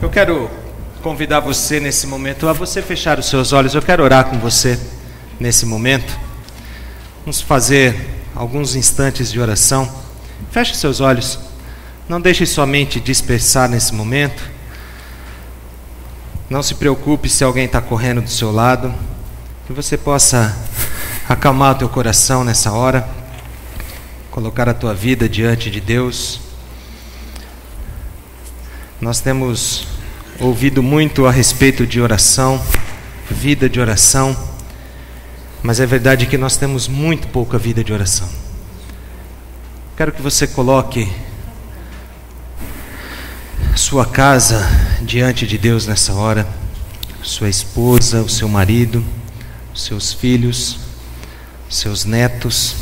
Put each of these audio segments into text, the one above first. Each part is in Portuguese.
Eu quero convidar você nesse momento a você fechar os seus olhos. Eu quero orar com você nesse momento. Vamos fazer alguns instantes de oração. Feche seus olhos. Não deixe sua mente dispersar nesse momento. Não se preocupe se alguém está correndo do seu lado. Que você possa acalmar o teu coração nessa hora. Colocar a tua vida diante de Deus. Nós temos ouvido muito a respeito de oração, vida de oração, mas é verdade que nós temos muito pouca vida de oração. Quero que você coloque sua casa diante de Deus nessa hora, sua esposa, o seu marido, os seus filhos, seus netos,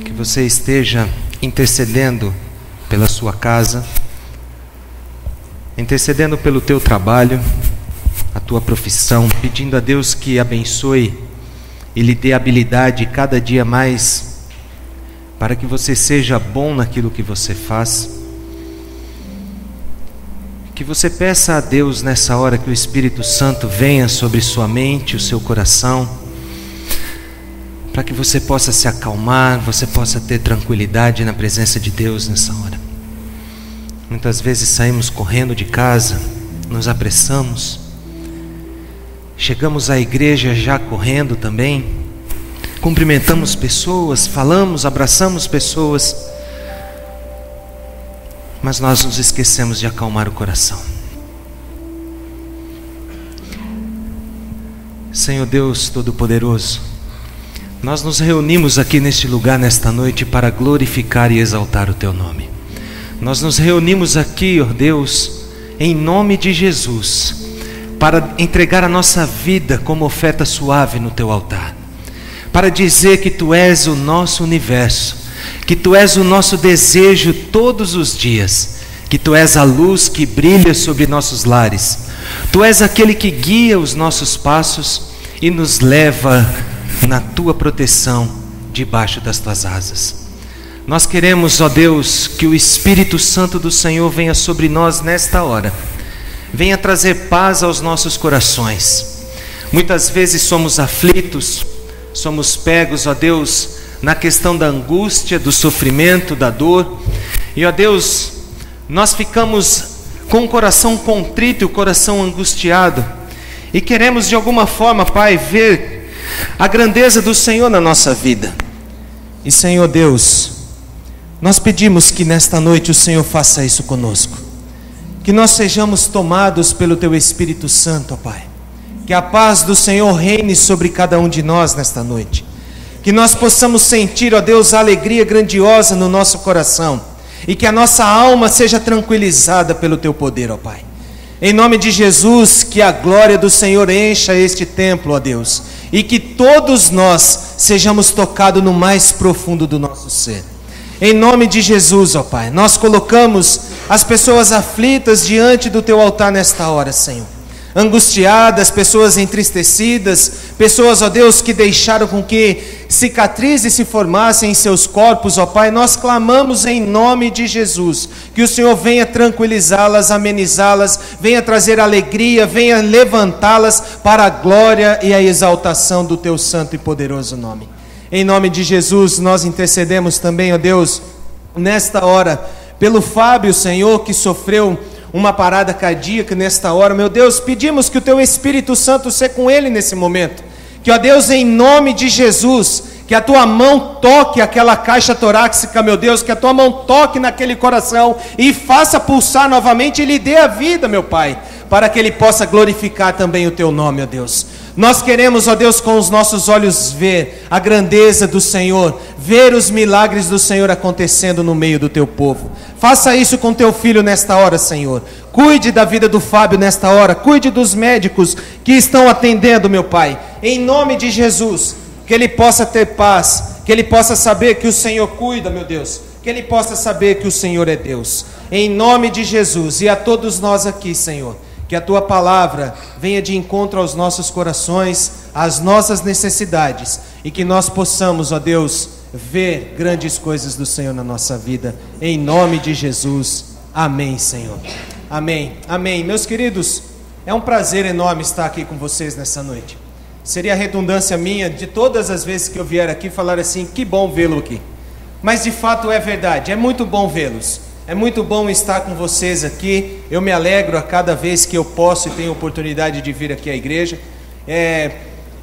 que você esteja intercedendo pela sua casa, intercedendo pelo teu trabalho, a tua profissão, pedindo a Deus que abençoe e lhe dê habilidade cada dia mais, para que você seja bom naquilo que você faz. Que você peça a Deus nessa hora que o Espírito Santo venha sobre sua mente, o seu coração, para que você possa se acalmar, você possa ter tranquilidade na presença de Deus nessa hora. Muitas vezes saímos correndo de casa, nos apressamos, chegamos à igreja já correndo também, cumprimentamos pessoas, falamos, abraçamos pessoas, mas nós nos esquecemos de acalmar o coração. Senhor Deus Todo-Poderoso, nós nos reunimos aqui neste lugar nesta noite para glorificar e exaltar o Teu nome. Nós nos reunimos aqui, ó Deus, em nome de Jesus, para entregar a nossa vida como oferta suave no Teu altar, para dizer que Tu és o nosso universo, que Tu és o nosso desejo todos os dias, que Tu és a luz que brilha sobre nossos lares, Tu és aquele que guia os nossos passos e nos leva na Tua proteção debaixo das Tuas asas. Nós queremos, ó Deus, que o Espírito Santo do Senhor venha sobre nós nesta hora, venha trazer paz aos nossos corações. Muitas vezes somos aflitos, somos pegos, ó Deus, na questão da angústia, do sofrimento, da dor, e ó Deus, nós ficamos com o coração contrito e o coração angustiado, e queremos de alguma forma, Pai, ver a grandeza do Senhor na nossa vida. E Senhor Deus, nós pedimos que nesta noite o Senhor faça isso conosco, que nós sejamos tomados pelo Teu Espírito Santo, ó Pai, que a paz do Senhor reine sobre cada um de nós nesta noite, que nós possamos sentir, ó Deus, a alegria grandiosa no nosso coração, e que a nossa alma seja tranquilizada pelo Teu poder, ó Pai. Em nome de Jesus, que a glória do Senhor encha este templo, ó Deus, e que todos nós sejamos tocados no mais profundo do nosso ser. Em nome de Jesus, ó Pai, nós colocamos as pessoas aflitas diante do Teu altar nesta hora, Senhor. Angustiadas, pessoas entristecidas, pessoas, ó Deus, que deixaram com que cicatrizes se formassem em seus corpos, ó Pai. Nós clamamos em nome de Jesus, que o Senhor venha tranquilizá-las, amenizá-las, venha trazer alegria, venha levantá-las para a glória e a exaltação do Teu santo e poderoso nome. Em nome de Jesus, nós intercedemos também, ó Deus, nesta hora, pelo Fábio, Senhor, que sofreu uma parada cardíaca nesta hora. Meu Deus, pedimos que o Teu Espírito Santo seja com ele nesse momento. Que, ó Deus, em nome de Jesus, que a Tua mão toque aquela caixa torácica, meu Deus, que a Tua mão toque naquele coração e faça pulsar novamente e lhe dê a vida, meu Pai, para que ele possa glorificar também o Teu nome, ó Deus. Nós queremos, ó Deus, com os nossos olhos ver a grandeza do Senhor, ver os milagres do Senhor acontecendo no meio do Teu povo. Faça isso com Teu filho nesta hora, Senhor. Cuide da vida do Fábio nesta hora, cuide dos médicos que estão atendendo, meu Pai. Em nome de Jesus, que ele possa ter paz, que ele possa saber que o Senhor cuida, meu Deus, que ele possa saber que o Senhor é Deus. Em nome de Jesus, e a todos nós aqui, Senhor, que a Tua palavra venha de encontro aos nossos corações, às nossas necessidades, e que nós possamos, ó Deus, ver grandes coisas do Senhor na nossa vida, em nome de Jesus, amém, Senhor, Amém, amém. Meus queridos, é um prazer enorme estar aqui com vocês nessa noite. Seria redundância minha de todas as vezes que eu vier aqui falar assim, que bom vê-lo aqui. Mas de fato é verdade, é muito bom vê-los. É muito bom estar com vocês aqui. Eu me alegro a cada vez que eu posso e tenho oportunidade de vir aqui à igreja.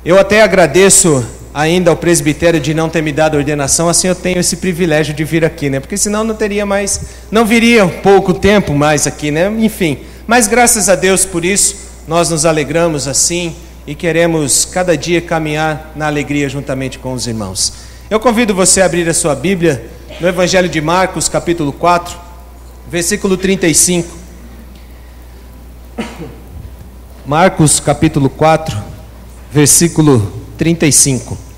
Eu até agradeço ainda ao presbitério de não ter me dado ordenação, assim eu tenho esse privilégio de vir aqui, né? Porque senão não viria pouco tempo mais aqui, né? Enfim, mas graças a Deus por isso, nós nos alegramos assim e queremos cada dia caminhar na alegria juntamente com os irmãos. Eu convido você a abrir a sua Bíblia no Evangelho de Marcos, capítulo 4, versículo 35. Marcos, capítulo 4, versículo 35.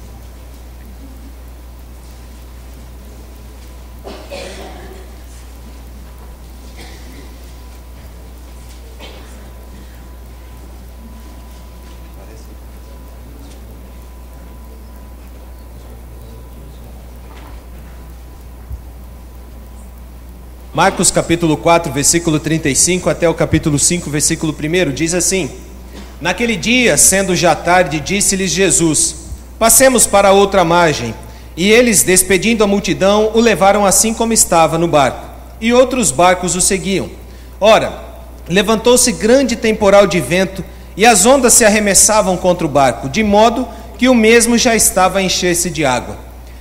Marcos capítulo 4, versículo 35 até o capítulo 5, versículo 1, diz assim: Naquele dia, sendo já tarde, disse-lhes Jesus: Passemos para outra margem. E eles, despedindo a multidão, o levaram assim como estava no barco. E outros barcos o seguiam. Ora, levantou-se grande temporal de vento, e as ondas se arremessavam contra o barco, de modo que o mesmo já estava a encher-se de água.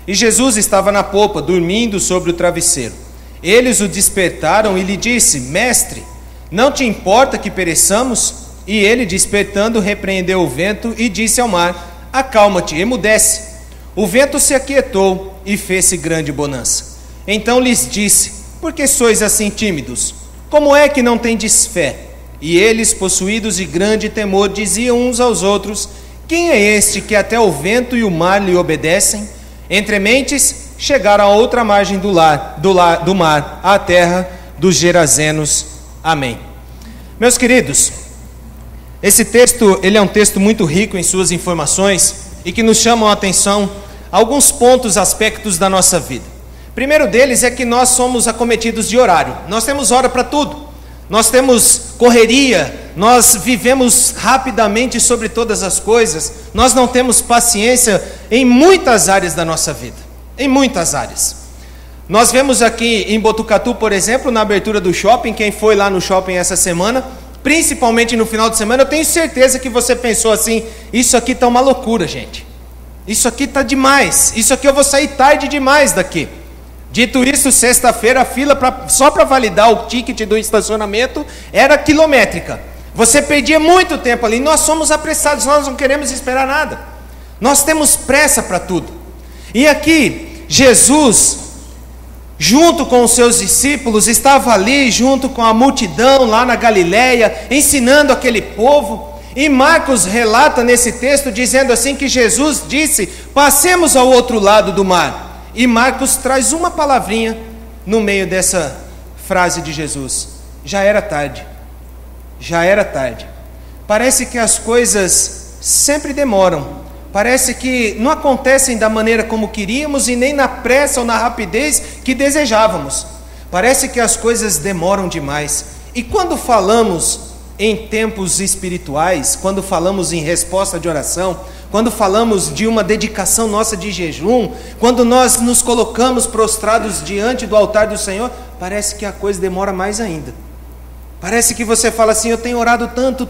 E Jesus estava na popa, dormindo sobre o travesseiro. Eles o despertaram e lhe disse: Mestre, não te importa que pereçamos? E ele, despertando, repreendeu o vento e disse ao mar: Acalma-te, emudece. O vento se aquietou e fez-se grande bonança. Então lhes disse: Por que sois assim tímidos? Como é que não tendes fé? E eles, possuídos de grande temor, diziam uns aos outros: Quem é este que até o vento e o mar lhe obedecem? Entre mentes, chegaram a outra margem do mar, à terra dos Gerazenos. Amém. Meus queridos, esse texto ele é um texto muito rico em suas informações e que nos chamam a atenção alguns pontos, aspectos da nossa vida. O primeiro deles é que nós somos acometidos de horário. Nós temos hora para tudo. Nós temos correria, nós vivemos rapidamente sobre todas as coisas. Nós não temos paciência em muitas áreas da nossa vida. Em muitas áreas. Nós vemos aqui em Botucatu, por exemplo, na abertura do shopping, quem foi lá no shopping essa semana, principalmente no final de semana, eu tenho certeza que você pensou assim: isso aqui está uma loucura, gente. Isso aqui está demais. Isso aqui eu vou sair tarde demais daqui. Dito isso, sexta-feira a fila só para validar o ticket do estacionamento era quilométrica. Você perdia muito tempo ali. Nós somos apressados, nós não queremos esperar nada. Nós temos pressa para tudo. E aqui Jesus, junto com os seus discípulos, estava ali junto com a multidão lá na Galileia, ensinando aquele povo. E Marcos relata nesse texto dizendo assim que Jesus disse: Passemos ao outro lado do mar. E Marcos traz uma palavrinha no meio dessa frase de Jesus: já era tarde. Já era tarde. Parece que as coisas sempre demoram. Parece que não acontecem da maneira como queríamos e nem na pressa ou na rapidez que desejávamos. Parece que as coisas demoram demais. E quando falamos em tempos espirituais, quando falamos em resposta de oração, quando falamos de uma dedicação nossa de jejum, quando nós nos colocamos prostrados diante do altar do Senhor, parece que a coisa demora mais ainda. Parece que você fala assim: eu tenho orado tanto,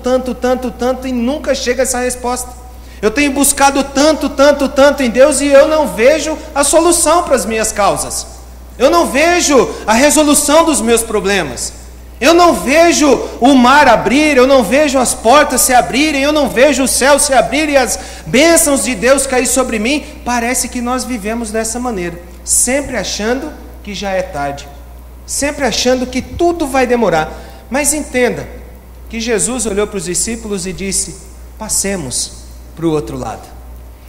e nunca chega essa resposta. Eu tenho buscado tanto em Deus e eu não vejo a solução para as minhas causas. Eu não vejo a resolução dos meus problemas. Eu não vejo o mar abrir, eu não vejo as portas se abrirem, eu não vejo o céu se abrir e as bênçãos de Deus cair sobre mim. Parece que nós vivemos dessa maneira, sempre achando que já é tarde, sempre achando que tudo vai demorar. Mas entenda que Jesus olhou para os discípulos e disse: passemos para o outro lado.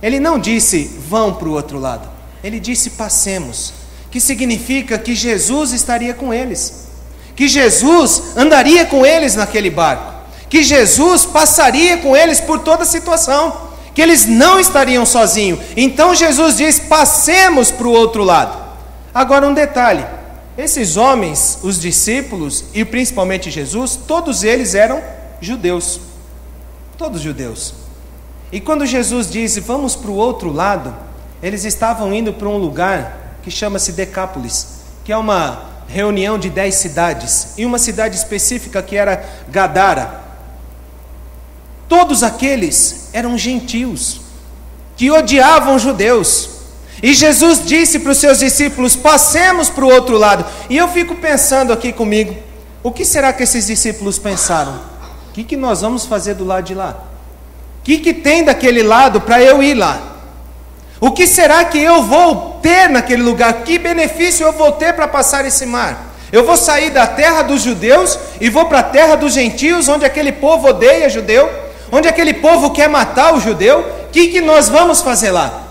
Ele não disse vão para o outro lado, ele disse passemos, que significa que Jesus estaria com eles, que Jesus andaria com eles naquele barco, que Jesus passaria com eles por toda a situação, que eles não estariam sozinhos. Então Jesus diz: passemos para o outro lado. Agora um detalhe, esses homens, os discípulos e principalmente Jesus, todos eles eram judeus. Todos judeus. E quando Jesus disse, vamos para o outro lado, eles estavam indo para um lugar que chama-se Decápolis, que é uma reunião de 10 cidades, e uma cidade específica que era Gadara. Todos aqueles eram gentios, que odiavam os judeus. E Jesus disse para os seus discípulos, passemos para o outro lado. E eu fico pensando aqui comigo, o que será que esses discípulos pensaram? O que nós vamos fazer do lado de lá? O que tem daquele lado para eu ir lá? O que será que eu vou ter naquele lugar? Que benefício eu vou ter para passar esse mar? Eu vou sair da terra dos judeus e vou para a terra dos gentios, onde aquele povo odeia judeu, onde aquele povo quer matar o judeu. O que nós vamos fazer lá?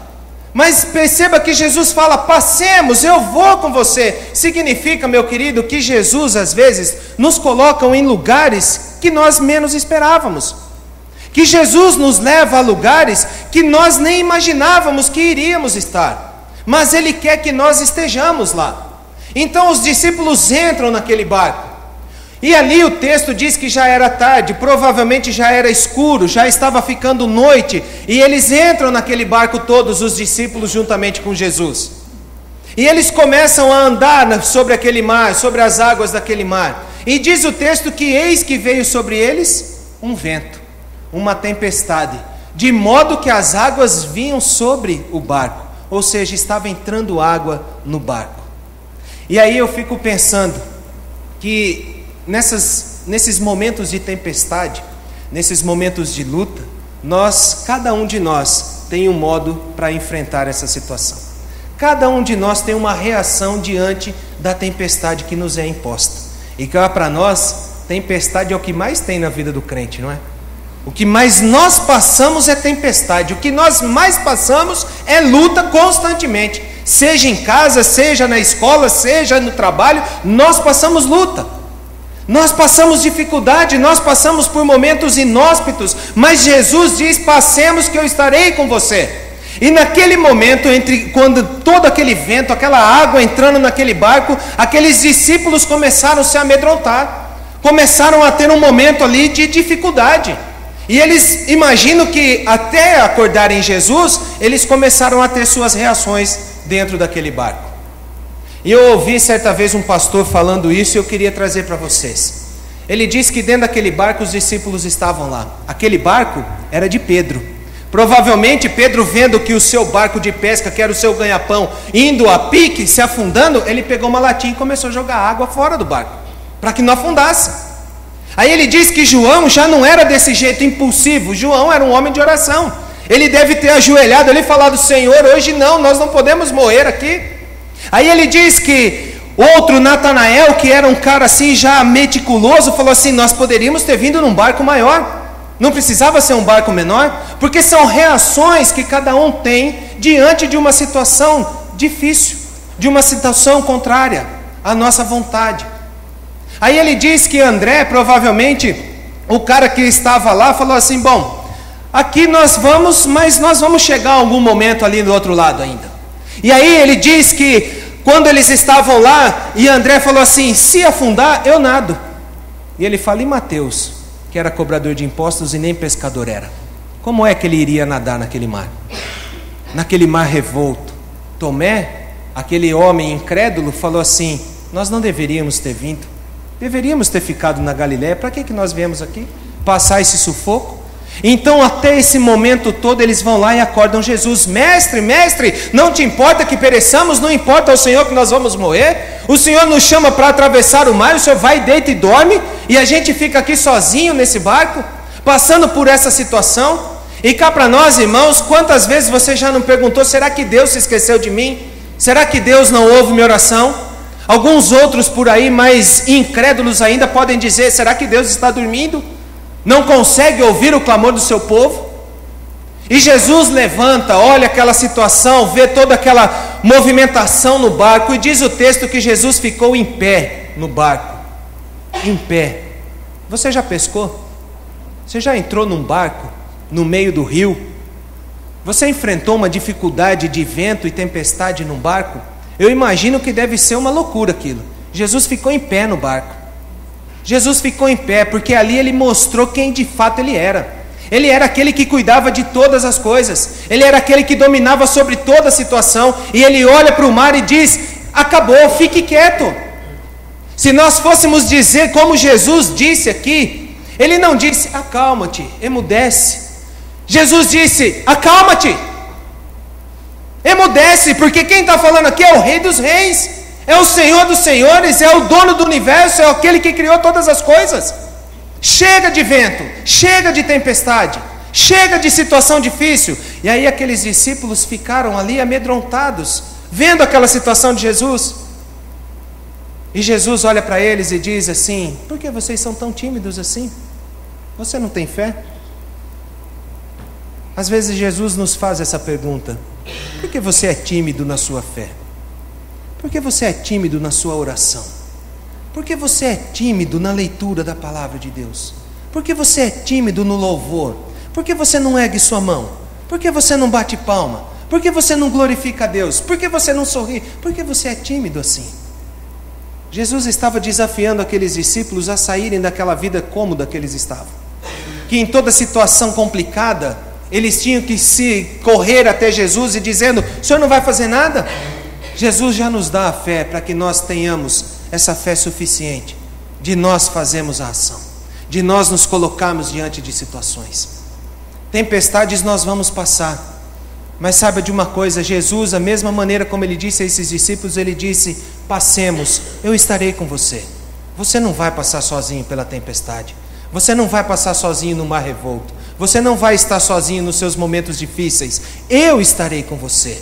Mas perceba que Jesus fala, passemos, eu vou com você. Significa, meu querido, que Jesus às vezes nos coloca em lugares que nós menos esperávamos. Que Jesus nos leva a lugares que nós nem imaginávamos que iríamos estar. Mas Ele quer que nós estejamos lá. Então os discípulos entram naquele barco. E ali o texto diz que já era tarde, provavelmente já era escuro, já estava ficando noite, e eles entram naquele barco todos, os discípulos, juntamente com Jesus. E eles começam a andar sobre aquele mar, sobre as águas daquele mar. E diz o texto que eis que veio sobre eles um vento, uma tempestade, de modo que as águas vinham sobre o barco, ou seja, estava entrando água no barco. E aí eu fico pensando que nesses momentos de tempestade, nesses momentos de luta, cada um de nós tem um modo para enfrentar essa situação. Cada um de nós tem uma reação diante da tempestade que nos é imposta. E que para nós, tempestade é o que mais tem na vida do crente, não é? O que mais nós passamos é tempestade. O que nós mais passamos é luta constantemente. Seja em casa, seja na escola, seja no trabalho, nós passamos luta. Nós passamos dificuldade, nós passamos por momentos inóspitos, mas Jesus diz, passemos que eu estarei com você. E naquele momento, quando todo aquele vento, aquela água entrando naquele barco, aqueles discípulos começaram a se amedrontar, começaram a ter um momento ali de dificuldade. E eles imaginam que até acordarem Jesus, eles começaram a ter suas reações dentro daquele barco. E eu ouvi certa vez um pastor falando isso e eu queria trazer para vocês. Ele disse que dentro daquele barco os discípulos estavam lá. Aquele barco era de Pedro. Provavelmente Pedro, vendo que o seu barco de pesca, que era o seu ganha-pão, indo a pique, se afundando, ele pegou uma latinha e começou a jogar água fora do barco, para que não afundasse. Aí ele diz que João já não era desse jeito impulsivo. João era um homem de oração. Ele deve ter ajoelhado ali e falado, Senhor, hoje não, nós não podemos morrer aqui. Aí ele diz que outro, Natanael, que era um cara assim já meticuloso, falou assim, nós poderíamos ter vindo num barco maior, não precisava ser um barco menor, porque são reações que cada um tem diante de uma situação difícil, de uma situação contrária à nossa vontade. Aí ele diz que André, provavelmente o cara que estava lá, falou assim, bom, aqui nós vamos, mas nós vamos chegar a algum momento ali do outro lado ainda. E aí ele diz que quando eles estavam lá, e André falou assim, se afundar, eu nado. E ele fala, e Mateus, que era cobrador de impostos e nem pescador era, como é que ele iria nadar naquele mar? Naquele mar revolto. Tomé, aquele homem incrédulo, falou assim, nós não deveríamos ter vindo, deveríamos ter ficado na Galiléia, para que nós viemos aqui? Passar esse sufoco? Então até esse momento todo eles vão lá e acordam Jesus, mestre, não te importa que pereçamos, não importa ao Senhor que nós vamos morrer, o Senhor nos chama para atravessar o mar, o Senhor vai, deita e dorme, e a gente fica aqui sozinho nesse barco, passando por essa situação. E cá para nós, irmãos, quantas vezes você já não perguntou, será que Deus se esqueceu de mim? Será que Deus não ouve minha oração? Alguns outros por aí, mais incrédulos ainda, podem dizer, será que Deus está dormindo? Não consegue ouvir o clamor do seu povo? E Jesus levanta, olha aquela situação, vê toda aquela movimentação no barco, e diz o texto que Jesus ficou em pé no barco. Em pé. Você já pescou? Você já entrou num barco no meio do rio? Você enfrentou uma dificuldade de vento e tempestade num barco? Eu imagino que deve ser uma loucura aquilo. Jesus ficou em pé no barco. Jesus ficou em pé porque ali ele mostrou quem de fato ele era. Ele era aquele que cuidava de todas as coisas. Ele era aquele que dominava sobre toda a situação. E ele olha para o mar e diz: acabou, fique quieto. Se nós fôssemos dizer como Jesus disse aqui, ele não disse: acalma-te, emudece. Jesus disse: acalma-te, emudece, porque quem está falando aqui é o Rei dos Reis, é o Senhor dos Senhores, é o dono do universo, é aquele que criou todas as coisas. Chega de vento, chega de tempestade, chega de situação difícil. E aí aqueles discípulos ficaram ali amedrontados, vendo aquela situação de Jesus. E Jesus olha para eles e diz assim: por que vocês são tão tímidos assim? Você não tem fé? Às vezes Jesus nos faz essa pergunta: por que você é tímido na sua fé? Por que você é tímido na sua oração? Por que você é tímido na leitura da palavra de Deus? Por que você é tímido no louvor? Por que você não ergue sua mão? Por que você não bate palma? Por que você não glorifica a Deus? Por que você não sorri? Por que você é tímido assim? Jesus estava desafiando aqueles discípulos a saírem daquela vida cômoda que eles estavam. Que em toda situação complicada, eles tinham que se correr até Jesus e dizendo: o Senhor não vai fazer nada? Jesus já nos dá a fé para que nós tenhamos essa fé suficiente de nós fazermos a ação, de nós nos colocarmos diante de situações. Tempestades nós vamos passar, mas saiba de uma coisa: Jesus, da mesma maneira como ele disse a esses discípulos, ele disse: passemos, eu estarei com você. Você não vai passar sozinho pela tempestade, você não vai passar sozinho no mar revolto, você não vai estar sozinho nos seus momentos difíceis. Eu estarei com você,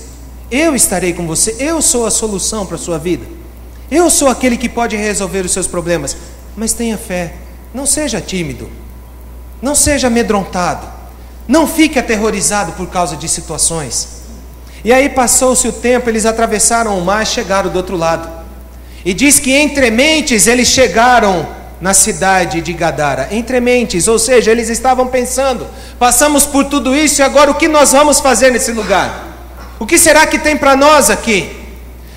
eu estarei com você. Eu sou a solução para a sua vida. Eu sou aquele que pode resolver os seus problemas. Mas tenha fé, não seja tímido, não seja amedrontado, não fique aterrorizado por causa de situações. E aí passou-se o tempo, eles atravessaram o mar e chegaram do outro lado. E diz que entre mentes eles chegaram na cidade de Gadara. Entre mentes, ou seja, eles estavam pensando: passamos por tudo isso e agora o que nós vamos fazer nesse lugar? O que será que tem para nós aqui?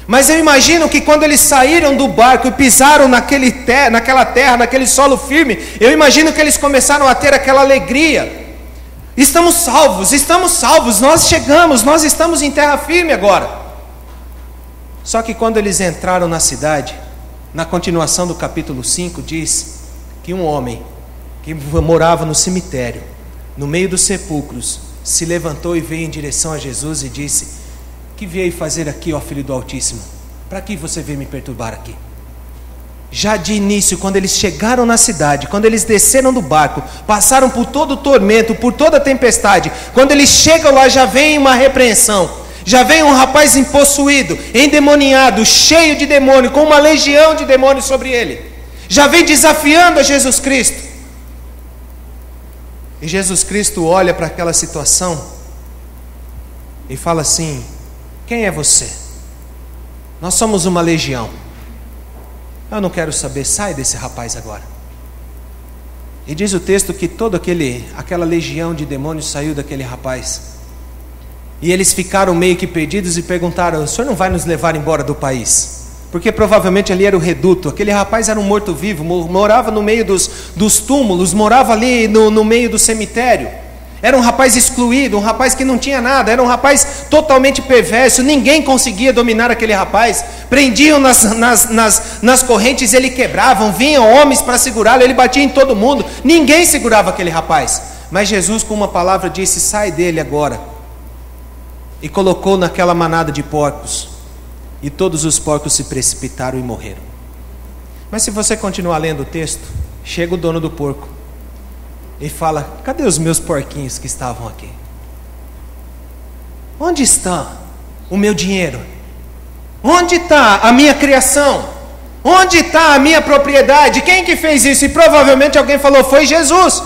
Mas eu imagino que quando eles saíram do barco e pisaram naquela terra, naquele solo firme, eu imagino que eles começaram a ter aquela alegria. Estamos salvos, nós chegamos, nós estamos em terra firme agora. Só que quando eles entraram na cidade, na continuação do capítulo 5, diz que um homem que morava no cemitério, no meio dos sepulcros, se levantou e veio em direção a Jesus e disse: que veio fazer aqui, ó Filho do Altíssimo? Para que você veio me perturbar aqui? Já de início, quando eles chegaram na cidade, quando eles desceram do barco, passaram por todo o tormento, por toda a tempestade, quando eles chegam lá, já vem uma repreensão, já vem um rapaz impossuído, endemoniado, cheio de demônio, com uma legião de demônios sobre ele, já vem desafiando a Jesus Cristo. E Jesus Cristo olha para aquela situação e fala assim: quem é você? Nós somos uma legião. Eu não quero saber, sai desse rapaz agora. E diz o texto que toda aquela legião de demônios saiu daquele rapaz. E eles ficaram meio que perdidos e perguntaram: o senhor não vai nos levar embora do país? Porque provavelmente ali era o reduto. Aquele rapaz era um morto-vivo, morava no meio dos túmulos, morava ali no meio do cemitério. Era um rapaz excluído, um rapaz que não tinha nada, era um rapaz totalmente perverso. Ninguém conseguia dominar aquele rapaz. Prendiam nas correntes, ele quebravam, vinham homens para segurá-lo, ele batia em todo mundo. Ninguém segurava aquele rapaz. Mas Jesus, com uma palavra, disse: sai dele agora. E colocou naquela manada de porcos. E todos os porcos se precipitaram e morreram. Mas se você continuar lendo o texto, chega o dono do porco e fala: cadê os meus porquinhos que estavam aqui? Onde está o meu dinheiro? Onde está a minha criação? Onde está a minha propriedade? Quem que fez isso? E provavelmente alguém falou: foi Jesus.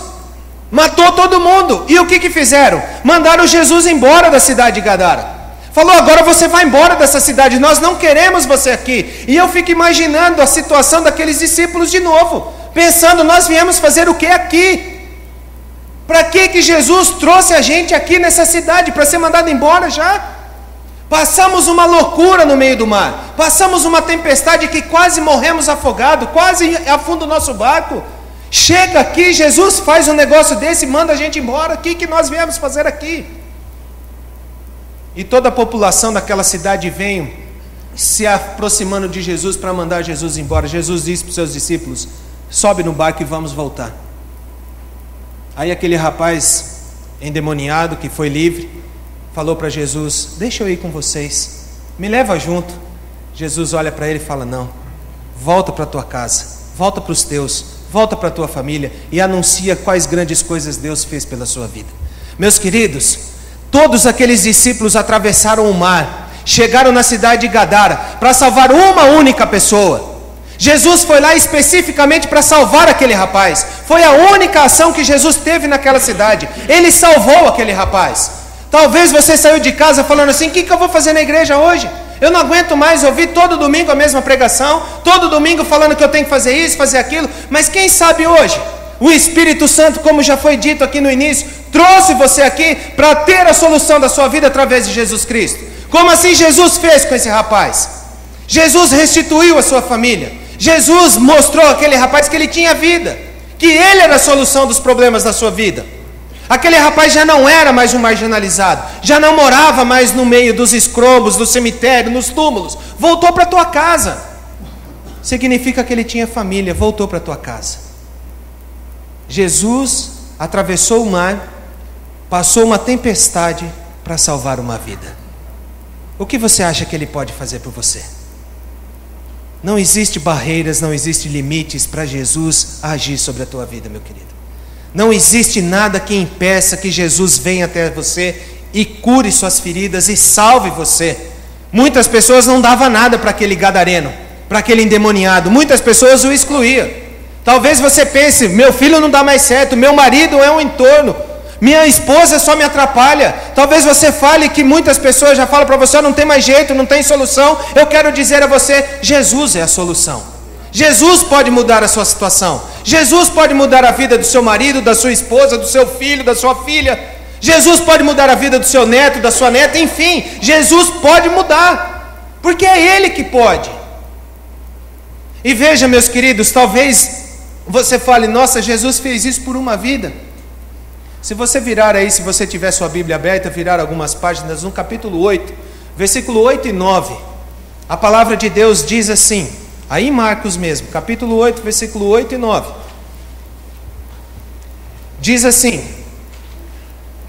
Matou todo mundo. E o que fizeram? Mandaram Jesus embora da cidade de Gadara. Falou: agora você vai embora dessa cidade, nós não queremos você aqui. E eu fico imaginando a situação daqueles discípulos de novo, pensando: nós viemos fazer o que aqui? Para que Jesus trouxe a gente aqui nessa cidade? Para ser mandado embora já? Passamos uma loucura no meio do mar. Passamos uma tempestade que quase morremos afogados, quase afunda o nosso barco. Chega aqui, Jesus faz um negócio desse e manda a gente embora. O que nós viemos fazer aqui? E toda a população daquela cidade vem se aproximando de Jesus para mandar Jesus embora. Jesus disse para os seus discípulos: sobe no barco e vamos voltar. Aí aquele rapaz endemoniado que foi livre falou para Jesus: deixa eu ir com vocês, me leva junto. Jesus olha para ele e fala: não, volta para a tua casa, volta para os teus, volta para a tua família e anuncia quais grandes coisas Deus fez pela sua vida. Meus queridos, todos aqueles discípulos atravessaram o mar, chegaram na cidade de Gadara para salvar uma única pessoa. Jesus foi lá especificamente para salvar aquele rapaz. Foi a única ação que Jesus teve naquela cidade. Ele salvou aquele rapaz. Talvez você saiu de casa falando assim: o que eu vou fazer na igreja hoje? Eu não aguento mais ouvir todo domingo a mesma pregação, todo domingo falando que eu tenho que fazer isso, fazer aquilo. Mas quem sabe hoje, o Espírito Santo, como já foi dito aqui no início, trouxe você aqui para ter a solução da sua vida através de Jesus Cristo. Como assim Jesus fez com esse rapaz? Jesus restituiu a sua família. Jesus mostrou àquele rapaz que ele tinha vida, que ele era a solução dos problemas da sua vida. Aquele rapaz já não era mais um marginalizado, já não morava mais no meio dos escrombos, do cemitério, nos túmulos. Voltou para a tua casa. Significa que ele tinha família, voltou para a tua casa. Jesus atravessou o mar, passou uma tempestade para salvar uma vida. O que você acha que ele pode fazer por você? Não existe barreiras, não existe limites para Jesus agir sobre a tua vida, meu querido. Não existe nada que impeça que Jesus venha até você e cure suas feridas e salve você. Muitas pessoas não davam nada para aquele gadareno, para aquele endemoniado. Muitas pessoas o excluíam. Talvez você pense: meu filho não dá mais certo, meu marido é um entorno, minha esposa só me atrapalha. Talvez você fale que muitas pessoas já falam para você: não tem mais jeito, não tem solução. Eu quero dizer a você: Jesus é a solução. Jesus pode mudar a sua situação. Jesus pode mudar a vida do seu marido, da sua esposa, do seu filho, da sua filha. Jesus pode mudar a vida do seu neto, da sua neta. Enfim, Jesus pode mudar, porque é Ele que pode. E veja, meus queridos, talvez você fale: nossa, Jesus fez isso por uma vida. Se você virar aí, se você tiver sua Bíblia aberta, virar algumas páginas no capítulo 8, versículo 8 e 9, a palavra de Deus diz assim, aí em Marcos mesmo, capítulo 8, versículo 8 e 9, diz assim: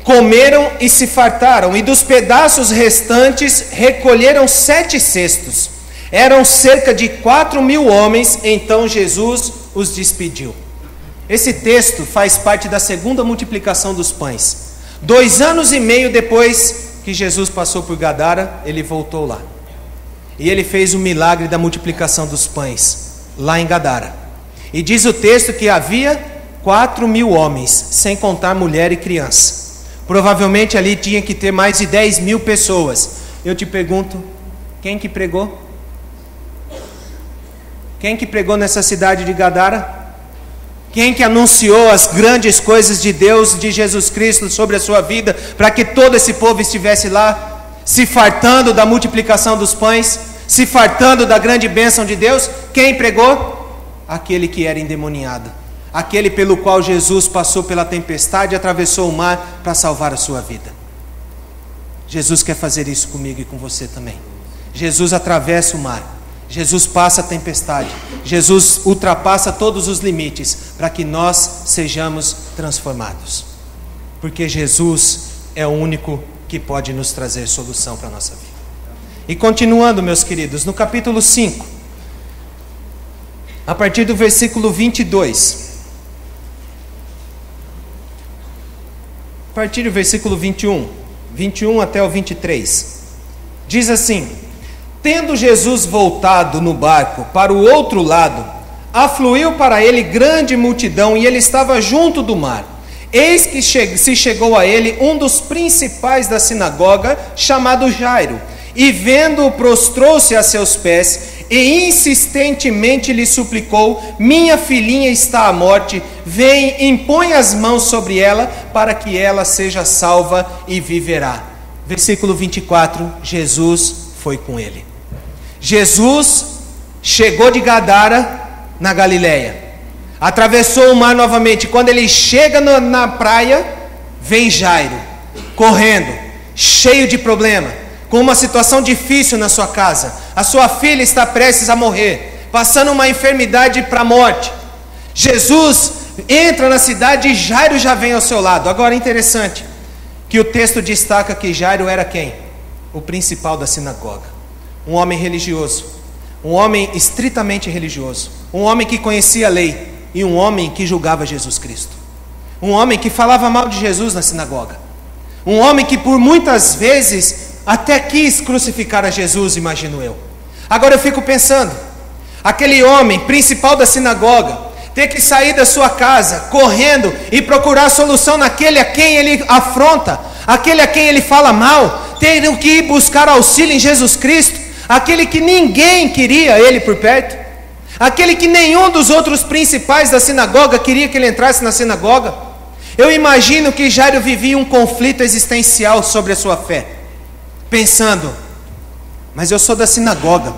comeram e se fartaram, e dos pedaços restantes recolheram 7 cestos, eram cerca de 4.000 homens. Então Jesus os despediu. Esse texto faz parte da segunda multiplicação dos pães. 2 anos e meio depois que Jesus passou por Gadara, ele voltou lá. E ele fez o milagre da multiplicação dos pães, lá em Gadara. E diz o texto que havia 4.000 homens, sem contar mulher e criança. Provavelmente ali tinha que ter mais de 10.000 pessoas. Eu te pergunto, quem que pregou? Quem que pregou nessa cidade de Gadara? Quem que anunciou as grandes coisas de Deus, de Jesus Cristo sobre a sua vida, para que todo esse povo estivesse lá, se fartando da multiplicação dos pães, se fartando da grande bênção de Deus? Quem pregou? Aquele que era endemoniado, aquele pelo qual Jesus passou pela tempestade e atravessou o mar para salvar a sua vida. Jesus quer fazer isso comigo e com você também. Jesus atravessa o mar, Jesus passa a tempestade, Jesus ultrapassa todos os limites para que nós sejamos transformados, porque Jesus é o único que pode nos trazer solução para a nossa vida. E continuando, meus queridos, no capítulo 5, a partir do versículo 22, a partir do versículo 21 até o 23, diz assim: tendo Jesus voltado no barco para o outro lado, afluiu para ele grande multidão, e ele estava junto do mar. Eis que se chegou a ele um dos principais da sinagoga, chamado Jairo, e vendo-o, prostrou-se a seus pés, e insistentemente lhe suplicou: minha filhinha está à morte, vem, impõe as mãos sobre ela, para que ela seja salva e viverá. versículo 24, Jesus foi com ele. Jesus chegou de Gadara, na Galileia, atravessou o mar novamente. Quando ele chega na praia, vem Jairo, correndo, cheio de problema, com uma situação difícil na sua casa. A sua filha está prestes a morrer, passando uma enfermidade para a morte. Jesus entra na cidade e Jairo já vem ao seu lado. Agora é interessante que o texto destaca que Jairo era quem? O principal da sinagoga, um homem religioso, um homem estritamente religioso, um homem que conhecia a lei e um homem que julgava Jesus Cristo, um homem que falava mal de Jesus na sinagoga, um homem que por muitas vezes até quis crucificar a Jesus, imagino eu. Agora eu fico pensando, aquele homem principal da sinagoga ter que sair da sua casa correndo e procurar solução naquele a quem ele afronta, aquele a quem ele fala mal, tendo que ir buscar auxílio em Jesus Cristo, aquele que ninguém queria ele por perto, aquele que nenhum dos outros principais da sinagoga queria que ele entrasse na sinagoga. Eu imagino que Jairo vivia um conflito existencial sobre a sua fé, pensando, mas eu sou da sinagoga,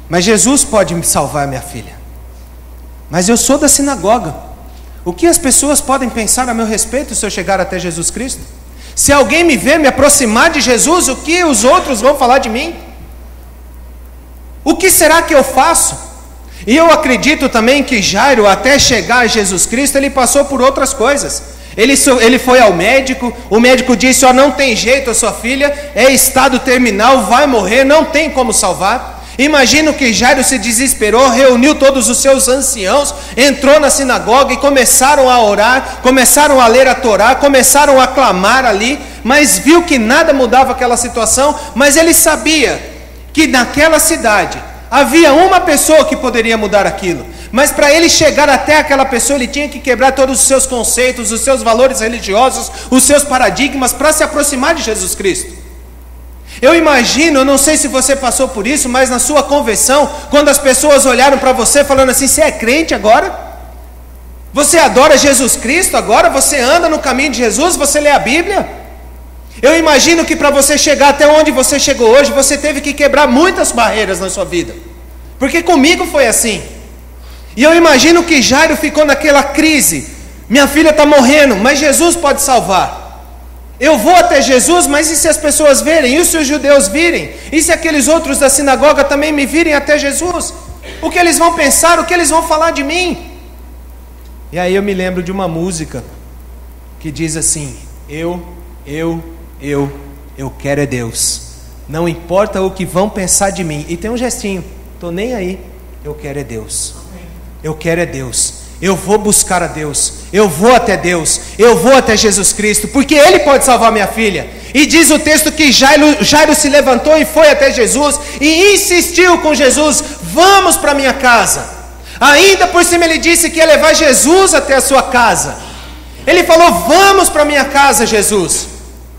mas Jesus pode me salvar, minha filha. Mas eu sou da sinagoga. O que as pessoas podem pensar a meu respeito se eu chegar até Jesus Cristo? Se alguém me ver me aproximar de Jesus, o que os outros vão falar de mim? O que será que eu faço? E eu acredito também que Jairo, até chegar a Jesus Cristo, ele passou por outras coisas. Ele foi ao médico, o médico disse, não tem jeito, a sua filha é estado terminal, vai morrer, não tem como salvar. Imagino que Jairo se desesperou, reuniu todos os seus anciãos, entrou na sinagoga e começaram a orar, começaram a ler a Torá, começaram a clamar ali, mas viu que nada mudava aquela situação. Mas ele sabia que naquela cidade havia uma pessoa que poderia mudar aquilo, mas para ele chegar até aquela pessoa, ele tinha que quebrar todos os seus conceitos, os seus valores religiosos, os seus paradigmas, para se aproximar de Jesus Cristo. Eu imagino, eu não sei se você passou por isso, mas na sua conversão, quando as pessoas olharam para você falando assim, você é crente agora? Você adora Jesus Cristo agora? Você anda no caminho de Jesus? Você lê a Bíblia? Eu imagino que para você chegar até onde você chegou hoje, você teve que quebrar muitas barreiras na sua vida, porque comigo foi assim. E eu imagino que Jairo ficou naquela crise, minha filha está morrendo, mas Jesus pode salvar. Eu vou até Jesus, mas e se as pessoas verem? E se os judeus virem? E se aqueles outros da sinagoga também me virem até Jesus? O que eles vão pensar? O que eles vão falar de mim? E aí eu me lembro de uma música que diz assim, eu quero é Deus. Não importa o que vão pensar de mim. E tem um gestinho, estou nem aí, eu quero é Deus. Eu quero é Deus. Eu vou buscar a Deus, eu vou até Deus, eu vou até Jesus Cristo, porque Ele pode salvar minha filha. E diz o texto que Jairo se levantou e foi até Jesus, e insistiu com Jesus, vamos para minha casa. Ainda por cima ele disse que ia levar Jesus até a sua casa. Ele falou, vamos para minha casa, Jesus.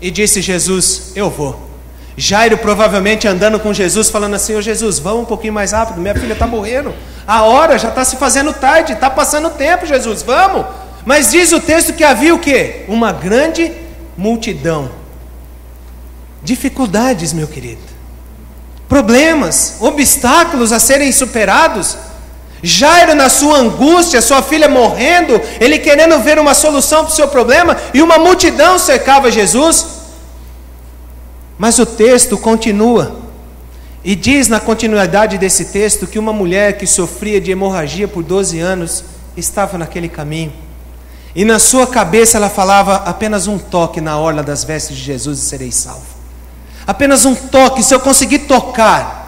E disse Jesus, eu vou. Jairo provavelmente andando com Jesus, falando assim, ô Jesus, vamos um pouquinho mais rápido, minha filha está morrendo, a hora já está se fazendo tarde, está passando o tempo, Jesus, vamos. Mas diz o texto que havia o quê? Uma grande multidão. Dificuldades, meu querido, problemas, obstáculos a serem superados. Jairo na sua angústia, sua filha morrendo, ele querendo ver uma solução para o seu problema, e uma multidão cercava Jesus. Mas o texto continua, e diz na continuidade desse texto que uma mulher que sofria de hemorragia por 12 anos estava naquele caminho, e na sua cabeça ela falava, apenas um toque na orla das vestes de Jesus e serei salvo. Apenas um toque, se eu conseguir tocar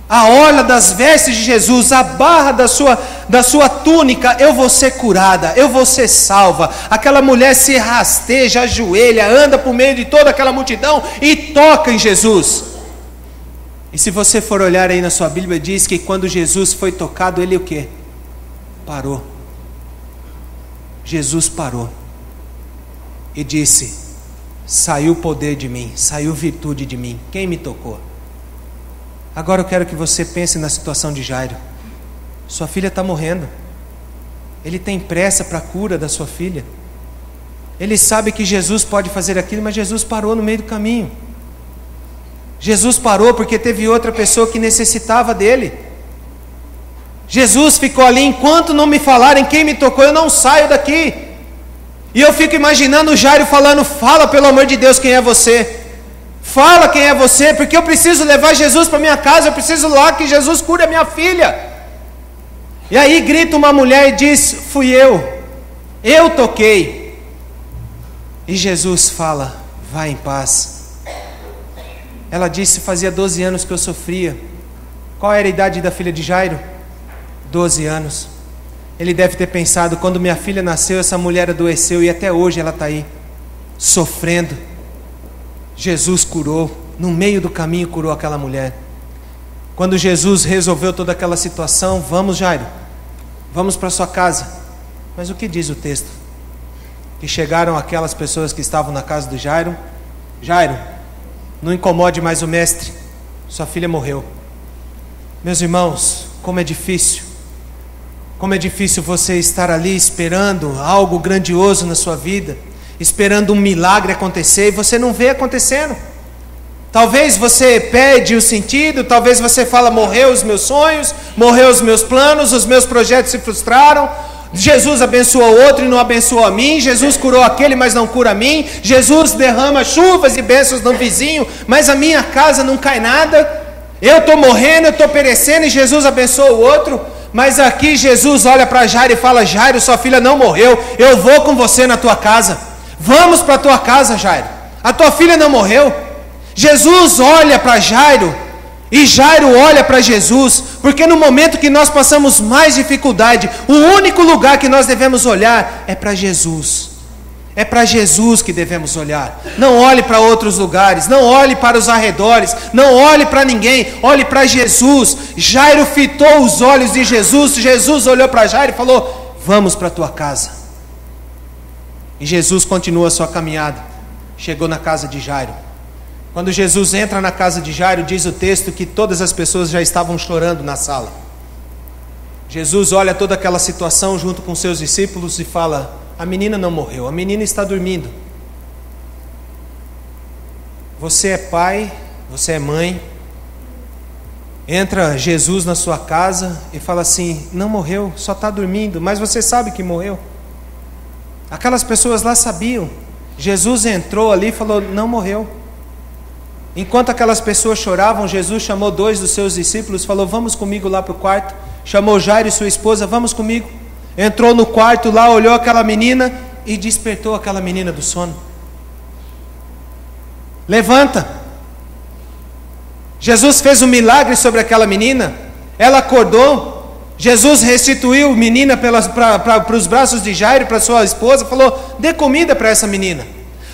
a orla das vestes de Jesus, a barra da sua túnica, eu vou ser curada, eu vou ser salva. Aquela mulher se rasteja, ajoelha, anda por meio de toda aquela multidão e toca em Jesus. E se você for olhar aí na sua Bíblia, diz que quando Jesus foi tocado, ele o quê? Parou. Jesus parou e disse, saiu poder de mim, saiu virtude de mim. Quem me tocou? Agora eu quero que você pense na situação de Jairo. Sua filha está morrendo. Ele tem pressa para a cura da sua filha. Ele sabe que Jesus pode fazer aquilo, mas Jesus parou no meio do caminho. Jesus parou porque teve outra pessoa que necessitava dele. Jesus ficou ali, enquanto não me falarem quem me tocou, eu não saio daqui. E eu fico imaginando o Jairo falando: fala pelo amor de Deus quem é você. Fala quem é você, porque eu preciso levar Jesus para minha casa, eu preciso lá que Jesus cure a minha filha. E aí grita uma mulher e diz: fui eu toquei. E Jesus fala: vá em paz. Ela disse: fazia 12 anos que eu sofria. Qual era a idade da filha de Jairo? 12 anos. Ele deve ter pensado: quando minha filha nasceu, essa mulher adoeceu e até hoje ela está aí, sofrendo. Jesus curou, no meio do caminho curou aquela mulher. Quando Jesus resolveu toda aquela situação: vamos, Jairo, vamos para sua casa. Mas o que diz o texto? Que chegaram aquelas pessoas que estavam na casa do Jairo: Jairo, não incomode mais o mestre, sua filha morreu. Meus irmãos, como é difícil você estar ali esperando algo grandioso na sua vida, esperando um milagre acontecer e você não vê acontecendo. Talvez você perde o sentido, talvez você fala: morreu os meus sonhos, morreu os meus planos, os meus projetos se frustraram. Jesus abençoou outro e não abençoou a mim. Jesus curou aquele, mas não cura a mim. Jesus derrama chuvas e bênçãos no vizinho, mas a minha casa não cai nada. Eu estou morrendo, eu estou perecendo e Jesus abençoa o outro. Mas aqui Jesus olha para Jairo e fala: Jairo, sua filha não morreu, eu vou com você na tua casa. Vamos para a tua casa, Jairo, a tua filha não morreu. Jesus olha para Jairo e Jairo olha para Jesus, porque no momento que nós passamos mais dificuldade, o único lugar que nós devemos olhar é para Jesus. É para Jesus que devemos olhar. Não olhe para outros lugares, não olhe para os arredores, não olhe para ninguém, olhe para Jesus. Jairo fitou os olhos de Jesus. Jesus olhou para Jairo e falou: vamos para a tua casa. E Jesus continua a sua caminhada. Chegou na casa de Jairo. Quando Jesus entra na casa de Jairo, diz o texto que todas as pessoas já estavam chorando na sala. Jesus olha toda aquela situação junto com seus discípulos e fala: a menina não morreu, a menina está dormindo. Você é pai, você é mãe. Entra Jesus na sua casa e fala assim: não morreu, só está dormindo, mas você sabe que morreu. Aquelas pessoas lá sabiam. Jesus entrou ali e falou: não morreu. Enquanto aquelas pessoas choravam, Jesus chamou 2 dos seus discípulos, falou: vamos comigo lá para o quarto. Chamou Jairo e sua esposa: vamos comigo. Entrou no quarto lá, olhou aquela menina e despertou aquela menina do sono. Levanta. Jesus fez um milagre sobre aquela menina. Ela acordou. Jesus restituiu a menina para os braços de Jairo, para sua esposa. Falou: dê comida para essa menina.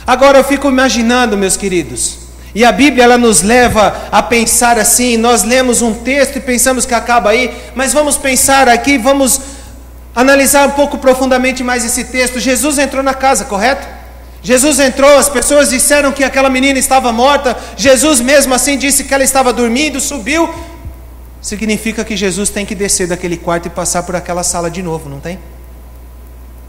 Agora eu fico imaginando, meus queridos, e a Bíblia ela nos leva a pensar assim. Nós lemos um texto e pensamos que acaba aí, mas vamos pensar aqui, vamos analisar um pouco profundamente mais esse texto. Jesus entrou na casa, correto? Jesus entrou, as pessoas disseram que aquela menina estava morta. Jesus mesmo assim disse que ela estava dormindo, subiu. Significa que Jesus tem que descer daquele quarto e passar por aquela sala de novo, não tem?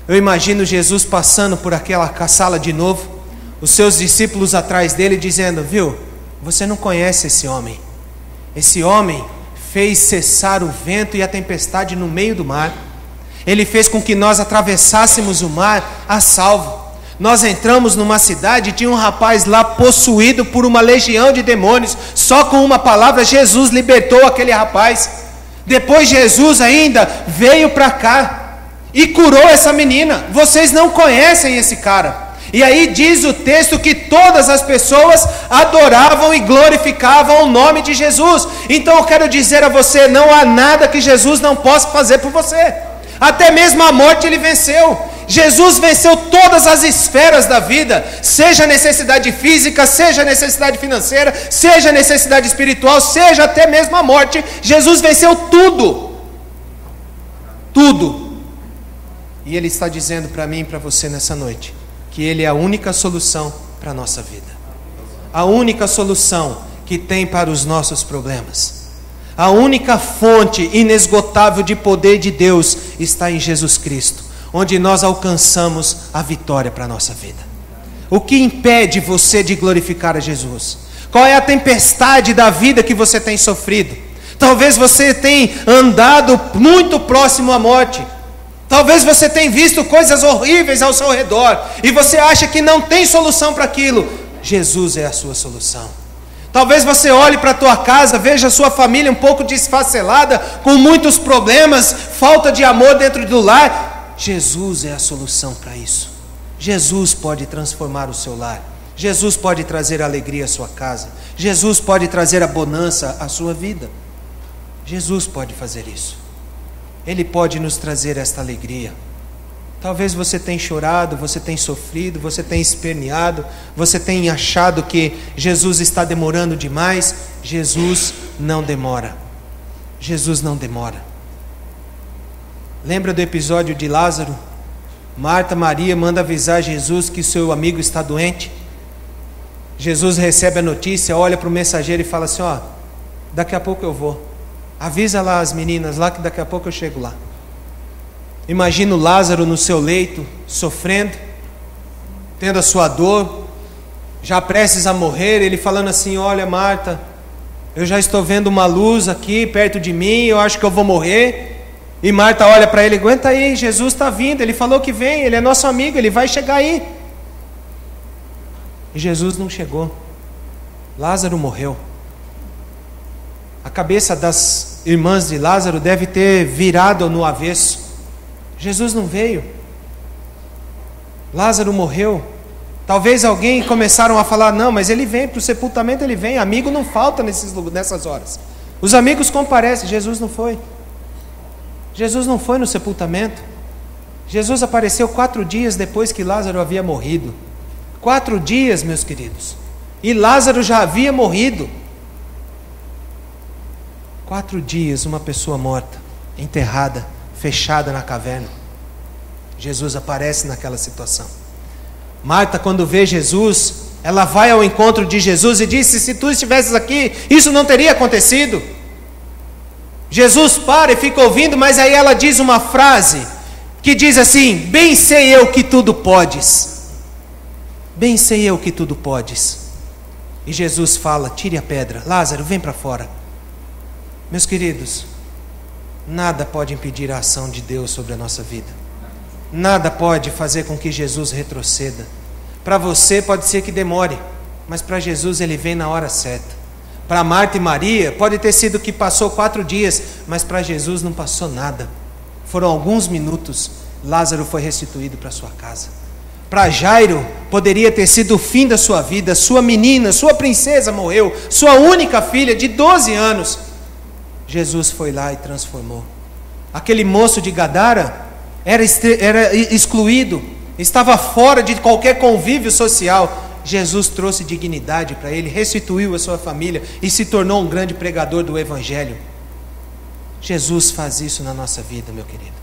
Eu imagino Jesus passando por aquela sala de novo, os seus discípulos atrás dele dizendo: viu, você não conhece esse homem. Esse homem fez cessar o vento e a tempestade no meio do mar. Ele fez com que nós atravessássemos o mar a salvo. Nós entramos numa cidade e tinha um rapaz lá possuído por uma legião de demônios. Só com uma palavra Jesus libertou aquele rapaz. Depois Jesus ainda veio para cá e curou essa menina. Vocês não conhecem esse cara. E aí diz o texto que todas as pessoas adoravam e glorificavam o nome de Jesus. Então eu quero dizer a você: não há nada que Jesus não possa fazer por você. Até mesmo a morte ele venceu. Jesus venceu todas as esferas da vida, seja necessidade física, seja necessidade financeira, seja necessidade espiritual, seja até mesmo a morte. Jesus venceu tudo. Tudo. E Ele está dizendo para mim e para você nessa noite que Ele é a única solução para a nossa vida. A única solução que tem para os nossos problemas. A única fonte inesgotável de poder de Deus está em Jesus Cristo. onde nós alcançamos a vitória para a nossa vida. O que impede você de glorificar a Jesus? Qual é a tempestade da vida que você tem sofrido? Talvez você tenha andado muito próximo à morte. Talvez você tenha visto coisas horríveis ao seu redor e você acha que não tem solução para aquilo. Jesus é a sua solução. Talvez você olhe para a tua casa, veja a sua família um pouco desfacelada, com muitos problemas, falta de amor dentro do lar. Jesus é a solução para isso. Jesus pode transformar o seu lar. Jesus pode trazer alegria à sua casa. Jesus pode trazer a bonança à sua vida. Jesus pode fazer isso. Ele pode nos trazer esta alegria. Talvez você tenha chorado, você tenha sofrido, você tenha esperneado, você tenha achado que Jesus está demorando demais. Jesus não demora. Jesus não demora. Lembra do episódio de Lázaro? Marta, Maria manda avisar Jesus que seu amigo está doente. Jesus recebe a notícia, olha para o mensageiro e fala assim: ó, daqui a pouco eu vou. Avisa lá as meninas lá que daqui a pouco eu chego lá. Imagina o Lázaro no seu leito, sofrendo, tendo a sua dor, já prestes a morrer, ele falando assim: olha Marta, eu já estou vendo uma luz aqui perto de mim, eu acho que eu vou morrer. E Marta olha para ele: aguenta aí, Jesus está vindo, ele falou que vem, ele é nosso amigo, ele vai chegar aí. E Jesus não chegou. Lázaro morreu. A cabeça das irmãs de Lázaro deve ter virado no avesso. Jesus não veio. Lázaro morreu. Talvez alguém começaram a falar: não, mas ele vem para o sepultamento, ele vem. Amigo não falta nessas horas. Os amigos comparecem. Jesus não foi. Jesus não foi no sepultamento. Jesus apareceu 4 dias depois que Lázaro havia morrido. 4 dias, meus queridos. E Lázaro já havia morrido. 4 dias, uma pessoa morta, enterrada, fechada na caverna. Jesus aparece naquela situação. Marta, quando vê Jesus, ela vai ao encontro de Jesus e diz: se tu estivesses aqui, isso não teria acontecido. Jesus para e fica ouvindo, mas aí ela diz uma frase que diz assim: bem sei eu que tudo podes. Bem sei eu que tudo podes. E Jesus fala: tire a pedra. Lázaro, vem para fora. Meus queridos, nada pode impedir a ação de Deus sobre a nossa vida. Nada pode fazer com que Jesus retroceda. Para você pode ser que demore, mas para Jesus ele vem na hora certa. Para Marta e Maria pode ter sido que passou 4 dias, mas para Jesus não passou nada. Foram alguns minutos, Lázaro foi restituído para sua casa. Para Jairo poderia ter sido o fim da sua vida. Sua menina, sua princesa morreu, sua única filha de 12 anos. Jesus foi lá e transformou. Aquele moço de Gadara era excluído, estava fora de qualquer convívio social. Jesus trouxe dignidade para ele, restituiu a sua família e se tornou um grande pregador do Evangelho. Jesus faz isso na nossa vida, meu querido.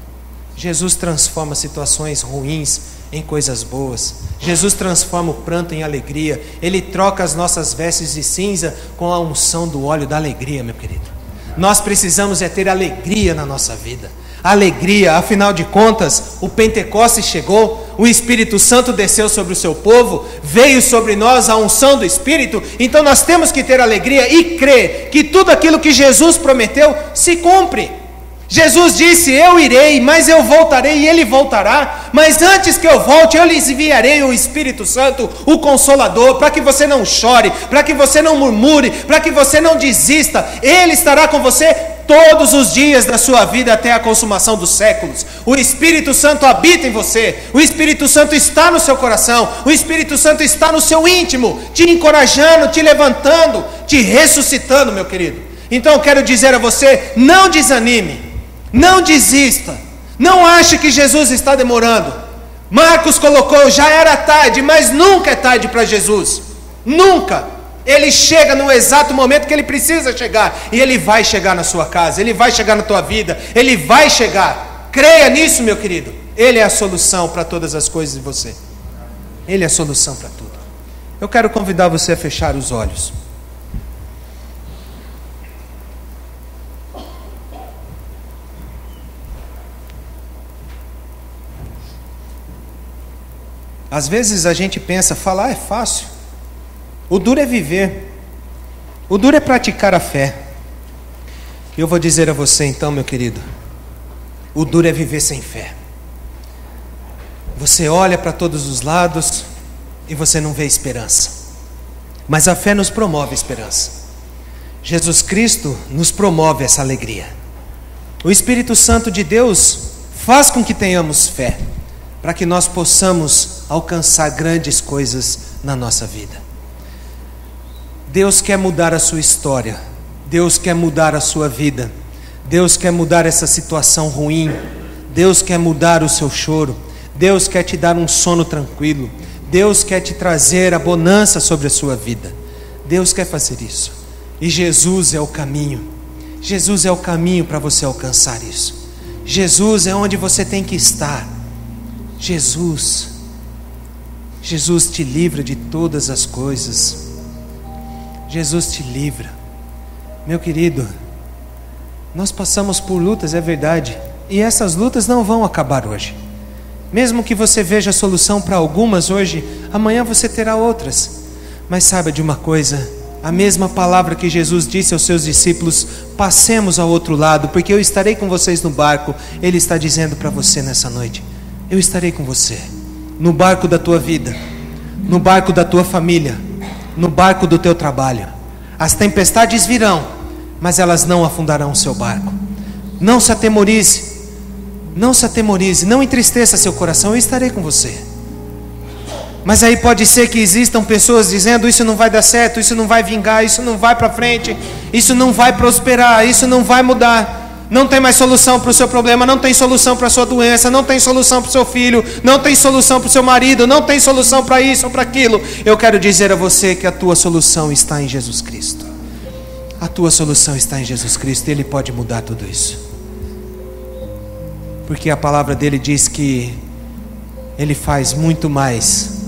Jesus transforma situações ruins em coisas boas. Jesus transforma o pranto em alegria. Ele troca as nossas vestes de cinza com a unção do óleo da alegria, meu querido. Nós precisamos ter alegria na nossa vida. Alegria, afinal de contas, o Pentecostes chegou, o Espírito Santo desceu sobre o seu povo, veio sobre nós a unção do Espírito, então nós temos que ter alegria e crer que tudo aquilo que Jesus prometeu se cumpre. Jesus disse: eu irei, mas eu voltarei e ele voltará, mas antes que eu volte eu lhes enviarei o Espírito Santo, o Consolador, para que você não chore, para que você não murmure, para que você não desista. Ele estará com você todos os dias da sua vida até a consumação dos séculos. O Espírito Santo habita em você, o Espírito Santo está no seu coração, o Espírito Santo está no seu íntimo, te encorajando, te levantando, te ressuscitando, meu querido. Então eu quero dizer a você: não desanime, não desista, não ache que Jesus está demorando. Marcos colocou: já era tarde, mas nunca é tarde para Jesus, nunca. Ele chega no exato momento que ele precisa chegar, e ele vai chegar na sua casa, ele vai chegar na tua vida, ele vai chegar. Creia nisso, meu querido. Ele é a solução para todas as coisas de você. Ele é a solução para tudo. Eu quero convidar você a fechar os olhos. Às vezes a gente pensa, falar é fácil. O duro é viver. O duro é praticar a fé. E eu vou dizer a você então, meu querido, o duro é viver sem fé. Você olha para todos os lados e você não vê esperança. Mas a fé nos promove esperança. Jesus Cristo nos promove essa alegria. O Espírito Santo de Deus faz com que tenhamos fé, para que nós possamos alcançar grandes coisas na nossa vida. Deus quer mudar a sua história. Deus quer mudar a sua vida. Deus quer mudar essa situação ruim. Deus quer mudar o seu choro. Deus quer te dar um sono tranquilo. Deus quer te trazer a bonança sobre a sua vida. Deus quer fazer isso. E Jesus é o caminho. Jesus é o caminho para você alcançar isso. Jesus é onde você tem que estar. Jesus te livra de todas as coisas. Jesus te livra. Meu querido, nós passamos por lutas, é verdade, e essas lutas não vão acabar hoje. Mesmo que você veja a solução para algumas hoje, amanhã você terá outras. Mas saiba de uma coisa, a mesma palavra que Jesus disse aos seus discípulos, passemos ao outro lado, porque eu estarei com vocês no barco. Ele está dizendo para você nessa noite, eu estarei com você, no barco da tua vida, no barco da tua família, no barco do teu trabalho. As tempestades virão, mas elas não afundarão o seu barco. Não se atemorize, não entristeça seu coração, eu estarei com você. Mas aí pode ser que existam pessoas dizendo, isso não vai dar certo, isso não vai vingar, isso não vai para frente, isso não vai prosperar, isso não vai mudar. Não tem mais solução para o seu problema, não tem solução para a sua doença, não tem solução para o seu filho, não tem solução para o seu marido, não tem solução para isso ou para aquilo. Eu quero dizer a você que a tua solução está em Jesus Cristo. A tua solução está em Jesus Cristo, Ele pode mudar tudo isso. Porque a palavra dele diz que Ele faz muito mais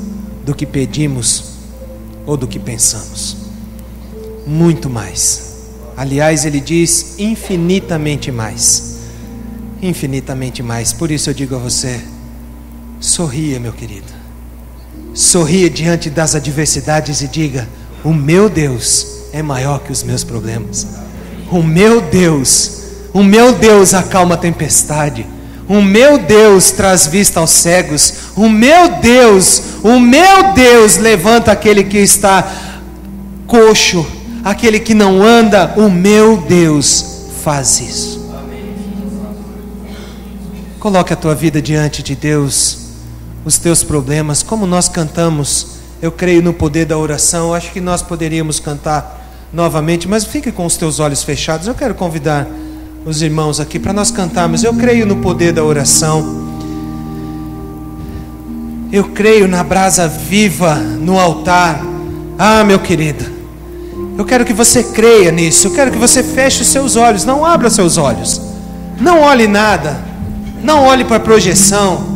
do que pedimos ou do que pensamos. Muito mais. Aliás, ele diz infinitamente mais. Infinitamente mais. Por isso eu digo a você, sorria, meu querido. Sorria diante das adversidades e diga, o meu Deus é maior que os meus problemas. O meu Deus acalma a tempestade. O meu Deus traz vista aos cegos. O meu Deus levanta aquele que está coxo, aquele que não anda. O meu Deus faz isso. Coloque a tua vida diante de Deus, os teus problemas, como nós cantamos. Eu creio no poder da oração. Acho que nós poderíamos cantar novamente, mas fique com os teus olhos fechados. Eu quero convidar os irmãos aqui para nós cantarmos. Eu creio no poder da oração. Eu creio na brasa viva no altar. Ah, meu querido, eu quero que você creia nisso. Eu quero que você feche os seus olhos. Não abra seus olhos. Não olhe nada. Não olhe para a projeção.